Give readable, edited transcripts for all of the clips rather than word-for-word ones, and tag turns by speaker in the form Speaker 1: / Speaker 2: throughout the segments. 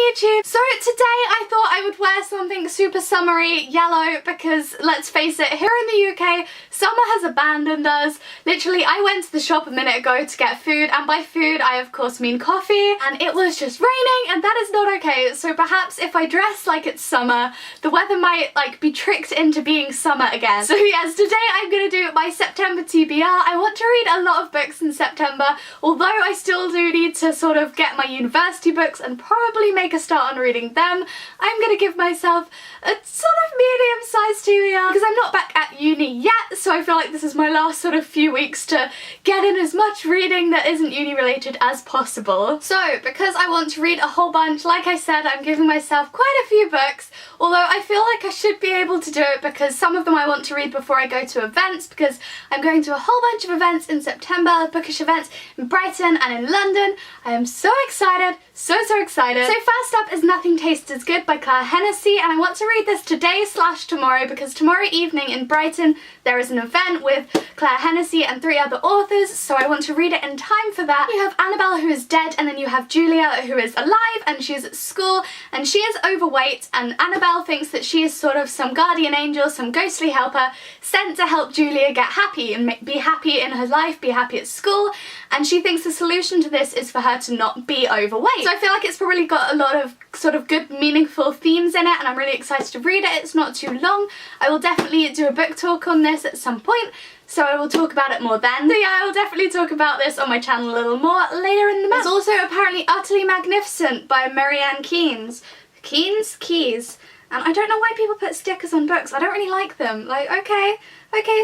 Speaker 1: YouTube. So today I thought I would wear something super summery yellow because let's face it, here in the UK, summer has abandoned us. Literally, I went to the shop a minute ago to get food, and by food I of course mean coffee, and it was just raining, and that is not okay. So perhaps if I dress like it's summer, the weather might like be tricked into being summer again. So yes, today I'm gonna do my September TBR. I want to read a lot of books in September, although I still do need to sort of get my university books and probably make a start on reading them. I'm gonna give myself a sort of medium-sized TBR because I'm not back at uni yet, so I feel like this is my last sort of few weeks to get in as much reading that isn't uni related as possible. So because I want to read a whole bunch, like I said, I'm giving myself quite a few books, although I feel like I should be able to do it because some of them I want to read before I go to events, because I'm going to a whole bunch of events in September, bookish events in Brighton and in London. I am so excited, so excited. So first up is Nothing Tastes as Good by Claire Hennessy, and I want to read this today/tomorrow because tomorrow evening in Brighton there is an event with Claire Hennessy and 3 other authors, so I want to read it in time for that. You have Annabelle, who is dead, and then you have Julia, who is alive and she's at school and she is overweight, and Annabelle thinks that she is sort of some guardian angel, some ghostly helper sent to help Julia get happy and be happy in her life, be happy at school, and she thinks the solution to this is for her to not be overweight. So I feel like it's probably got a lot of sort of good meaningful themes in it, and I'm really excited to read it. It's not too long. I will definitely do a book talk on this at some point, so I will talk about it more then. So yeah, I will definitely talk about this on my channel a little more later in the month. There's also apparently Utterly Magnificent by Marianne Keynes. Keys. And I don't know why people put stickers on books. I don't really like them. Like, okay,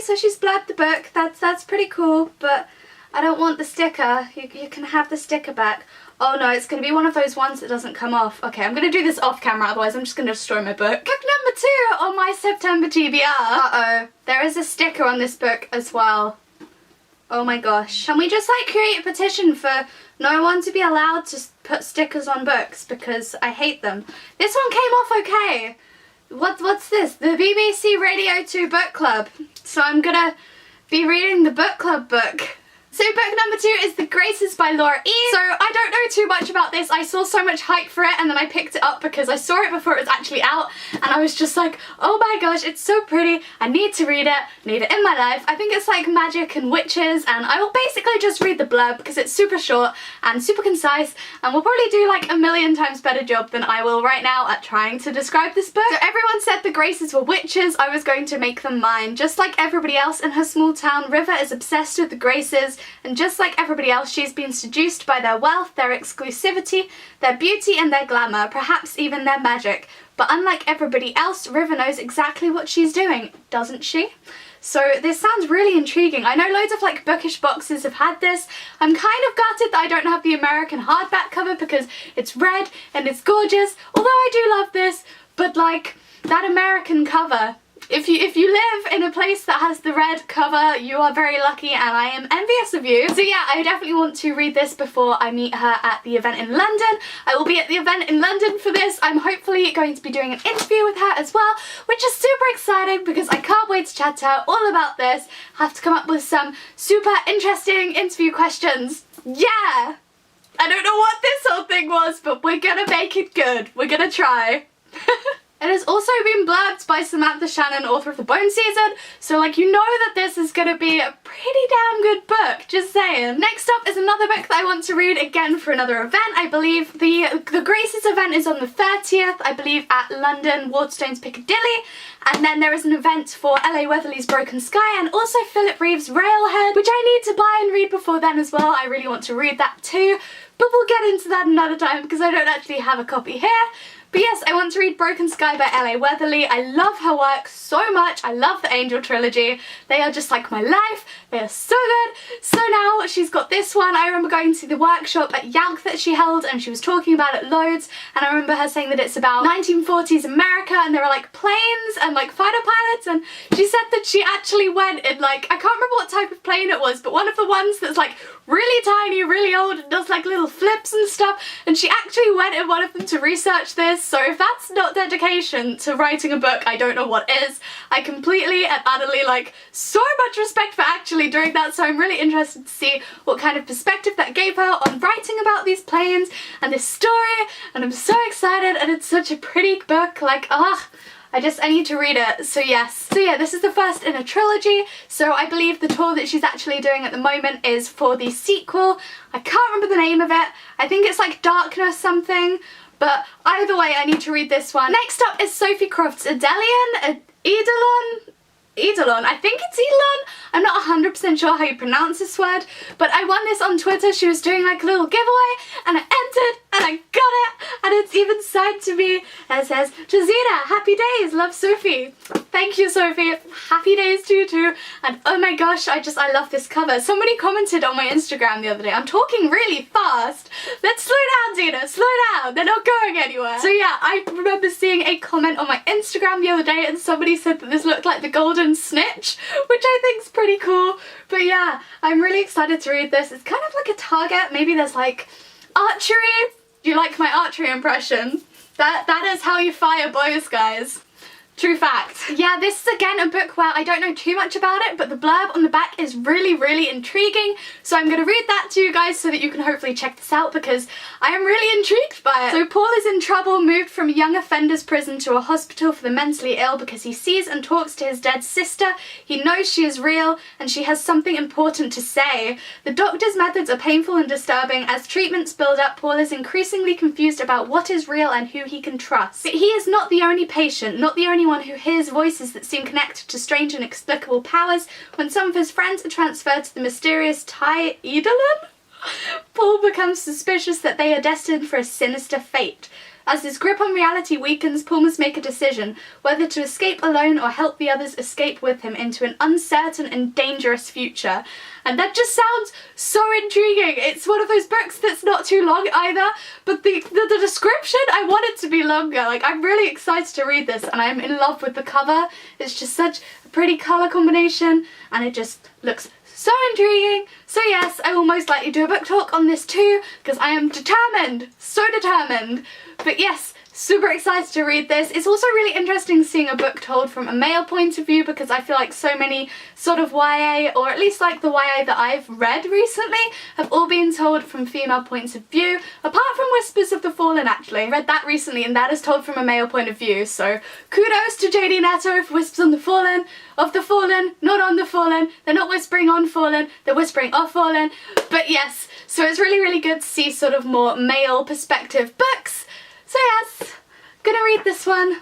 Speaker 1: so she's blurbed the book. That's pretty cool, but I don't want the sticker. You can have the sticker back. Oh no, it's going to be one of those ones that doesn't come off. Okay, I'm going to do this off camera, otherwise I'm just going to destroy my book. Book number 2 on my September TBR. Uh-oh, there is a sticker on this book as well. Oh my gosh. Can we just like create a petition for no one to be allowed to put stickers on books because I hate them? This one came off okay. What's this? The BBC Radio 2 Book Club. So I'm gonna be reading the book club book. So book number 2 is The Graces by Laura E. So I don't know too much about this. I saw so much hype for it and then I picked it up because I saw it before it was actually out, and I was just like, oh my gosh, it's so pretty. I need to read it. Need it in my life. I think it's like magic and witches, and I will basically just read the blurb because it's super short and super concise and will probably do like a million times better job than I will right now at trying to describe this book. So everyone said the Graces were witches. I was going to make them mine. Just like everybody else in her small town, River is obsessed with the Graces, and just like everybody else, she's been seduced by their wealth, their exclusivity, their beauty and their glamour, perhaps even their magic. But unlike everybody else, River knows exactly what she's doing, doesn't she? So this sounds really intriguing. I know loads of like bookish boxes have had this. I'm kind of gutted that I don't have the American hardback cover because it's red and it's gorgeous, although I do love this, but like that American cover, if you live in a place that has the red cover, you are very lucky and I am envious of you. So yeah, I definitely want to read this before I meet her at the event in London. I will be at the event in London for this. I'm hopefully going to be doing an interview with her as well, which is super exciting because I can't wait to chat to her all about this. I have to come up with some super interesting interview questions. Yeah! I don't know what this whole thing was, but we're gonna make it good. We're gonna try. It has also been blurbed by Samantha Shannon, author of The Bone Season, so like you know that this is going to be a pretty damn good book, just saying. Next up is another book that I want to read again for another event. I believe the Graces event is on the 30th, I believe at London Waterstones Piccadilly, and then there is an event for LA Weatherly's Broken Sky and also Philip Reeve's Railhead, which I need to buy and read before then as well. I really want to read that too, but we'll get into that another time because I don't actually have a copy here. But yes, I want to read Broken Sky by LA Weatherly. I love her work so much. I love the Angel trilogy. They are just like my life. They are so good. So now she's got this one. I remember going to the workshop at Yalc that she held and she was talking about it loads, and I remember her saying that it's about 1940s America and there were like planes and like fighter pilots, and she said that she actually went in like, I can't remember what type of plane it was, but one of the ones that's like really tiny, really old, and does like little flips and stuff, and she actually went in one of them to research this, so if that's not dedication to writing a book, I don't know what is. I completely and utterly like so much respect for actually doing that, so I'm really interested to see what kind of perspective that gave her on writing about these planes and this story, and I'm so excited, and it's such a pretty book, like, I need to read it, so yes. So yeah, this is the first in a trilogy, so I believe the tour that she's actually doing at the moment is for the sequel. I can't remember the name of it. I think it's like Darkness something, but either way, I need to read this one. Next up is Sophie Croft's Adelian Elon, I think it's Elon. I'm not 100% sure how you pronounce this word, but I won this on Twitter. She was doing like a little giveaway, and I entered, and I got it, and it's even signed to me, and it says, Jazina, happy days, love Sophie. Thank you, Sophie. Happy days to you too, and oh my gosh, I love this cover. Somebody commented on my Instagram the other day, I'm talking really fast. Let's slow down, Zena, slow down. They're not going anywhere. So yeah, I remember seeing a comment on my Instagram the other day, and somebody said that this looked like the Golden Snitch, which I think's pretty cool. But yeah, I'm really excited to read this. It's kind of like a target. Maybe there's like archery. Do you like my archery impression? That is how you fire bows, guys. True fact. Yeah, this is again a book where I don't know too much about it, but the blurb on the back is really, really intriguing. So I'm going to read that to you guys so that you can hopefully check this out, because I am really intrigued by it. So Paul is in trouble, moved from a young offenders prison to a hospital for the mentally ill because he sees and talks to his dead sister. He knows she is real and she has something important to say. The doctor's methods are painful and disturbing. As treatments build up, Paul is increasingly confused about what is real and who he can trust. But he is not the only patient, not the only one who hears voices that seem connected to strange and inexplicable powers. When some of his friends are transferred to the mysterious Adelian, Paul becomes suspicious that they are destined for a sinister fate. As his grip on reality weakens, Paul must make a decision, whether to escape alone or help the others escape with him into an uncertain and dangerous future. And that just sounds so intriguing. It's one of those books that's not too long either, but the description, I want it to be longer. Like, I'm really excited to read this, and I'm in love with the cover. It's just such a pretty colour combination, and it just looks so intriguing. So yes, I will most likely do a book talk on this too, because I am determined, so determined. But yes, super excited to read this. It's also really interesting seeing a book told from a male point of view, because I feel like so many sort of YA, or at least like the YA that I've read recently, have all been told from female points of view, apart from Whispers of the Fallen actually. I read that recently and that is told from a male point of view, so kudos to JD Netto for Whispers on the Fallen, of the Fallen, not on the Fallen. They're not whispering on Fallen, they're whispering of Fallen. But yes, so it's really, really good to see sort of more male perspective books. So yes, gonna read this one.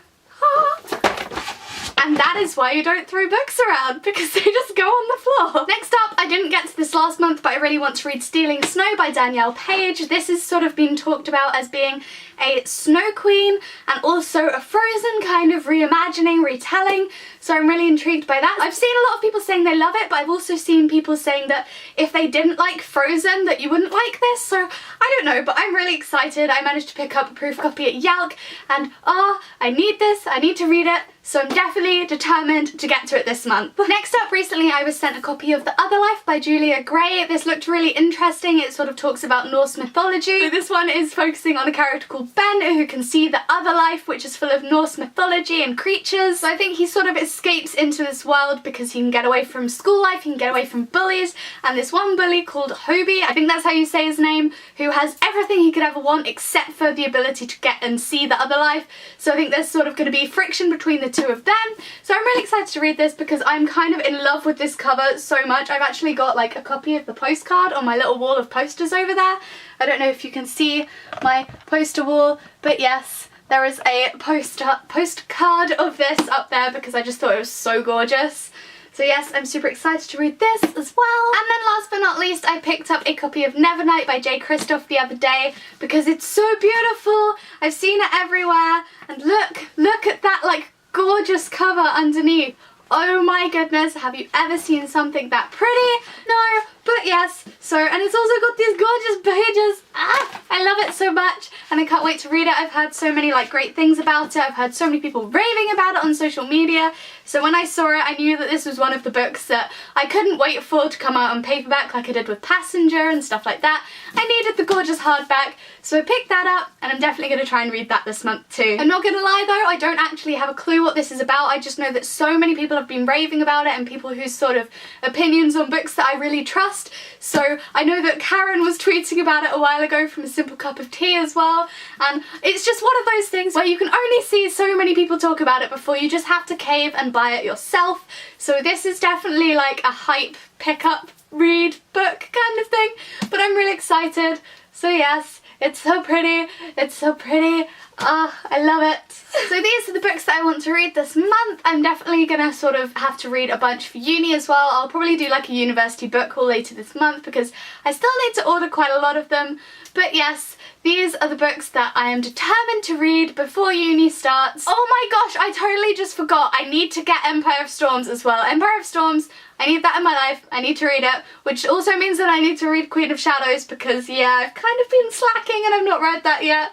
Speaker 1: And that is why you don't throw books around, because they just go on the floor. Next up, I didn't get to this last month, but I really want to read Stealing Snow by Danielle Page. This is sort of been talked about as being a Snow Queen and also a Frozen kind of reimagining, retelling, so I'm really intrigued by that. I've seen a lot of people saying they love it, but I've also seen people saying that if they didn't like Frozen, that you wouldn't like this, so I don't know, but I'm really excited. I managed to pick up a proof copy at Yalk, and I need this, I need to read it, so I'm definitely determined to get to it this month. Next up, recently I was sent a copy of The Other Life by Julia Gray. This looked really interesting. It sort of talks about Norse mythology. So this one is focusing on a character called Ben, who can see the other life, which is full of Norse mythology and creatures. So I think he sort of escapes into this world because he can get away from school life, he can get away from bullies, and this one bully called Hobie, I think that's how you say his name, who has everything he could ever want except for the ability to get and see the other life. So I think there's sort of going to be friction between the two of them. So I'm really excited to read this because I'm kind of in love with this cover so much. I've actually got like a copy of the postcard on my little wall of posters over there. I don't know if you can see my poster wall, but yes, there is a postcard of this up there because I just thought it was so gorgeous. So yes, I'm super excited to read this as well. And then last but not least, I picked up a copy of Nevernight by J. Kristoff the other day because it's so beautiful. I've seen it everywhere, and look at that like gorgeous cover underneath. Oh my goodness, have you ever seen something that pretty? No, But yes, so, and it's also got these gorgeous pages. I love it so much and I can't wait to read it. I've heard so many like great things about it. I've heard so many people raving about it on social media. So when I saw it, I knew that this was one of the books that I couldn't wait for to come out on paperback like I did with Passenger and stuff like that. I needed the gorgeous hardback, so I picked that up and I'm definitely going to try and read that this month too. I'm not going to lie though, I don't actually have a clue what this is about. I just know that so many people have been raving about it and people whose sort of opinions on books that I really trust. So I know that Karen was tweeting about it a while ago from A Simple Cup of Tea as well, and it's just one of those things where you can only see so many people talk about it before you just have to cave and buy it yourself. So this is definitely like a hype pickup read book kind of thing, but I'm really excited. So yes, it's so pretty, it's so pretty. I love it. So these are the books that I want to read this month. I'm definitely gonna sort of have to read a bunch for uni as well. I'll probably do like a university book haul later this month because I still need to order quite a lot of them. But yes, these are the books that I am determined to read before uni starts. Oh my gosh, I totally just forgot. I need to get Empire of Storms as well. Empire of Storms, I need that in my life. I need to read it, which also means that I need to read Queen of Shadows because yeah, I've kind of been slacking and I've not read that yet.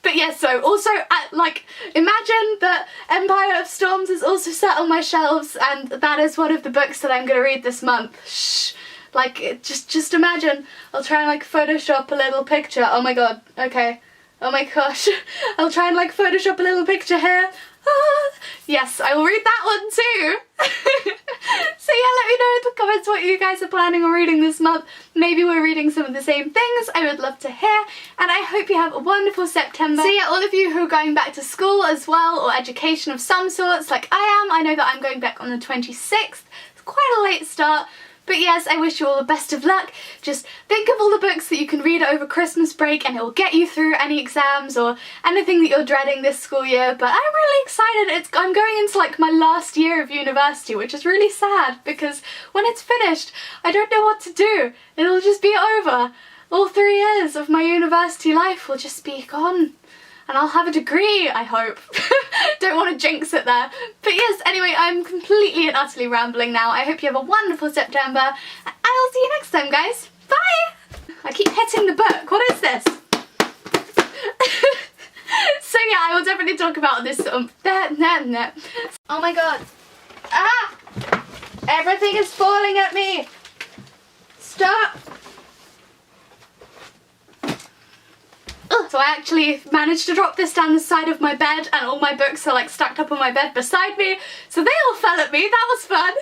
Speaker 1: But yes, so also, like, imagine that Empire of Storms is also set on my shelves and that is one of the books that I'm going to read this month. Shh. Like, just imagine. I'll try and, like, Photoshop a little picture. Oh my god, okay. Oh my gosh. I'll try and, like, Photoshop a little picture here. Yes, I will read that one too. So yeah, let me know in the comments what you guys are planning on reading this month. Maybe we're reading some of the same things. I would love to hear. And I hope you have a wonderful September. So yeah, all of you who are going back to school as well, or education of some sorts like I am. I know that I'm going back on the 26th. It's quite a late start. But yes, I wish you all the best of luck. Just think of all the books that you can read over Christmas break and it will get you through any exams or anything that you're dreading this school year. But I'm really excited. I'm going into like my last year of university, which is really sad because when it's finished, I don't know what to do. It'll just be over. All 3 years of my university life will just be gone. And I'll have a degree, I hope. Don't want to jinx it there. But yes, anyway, I'm completely and utterly rambling now. I hope you have a wonderful September. And I will see you next time, guys. Bye! I keep hitting the book. What is this? So yeah, I will definitely talk about this. Oh my god. Ah! Everything is falling at me. Stop. So I actually managed to drop this down the side of my bed and all my books are like stacked up on my bed beside me. So they all fell at me. That was fun.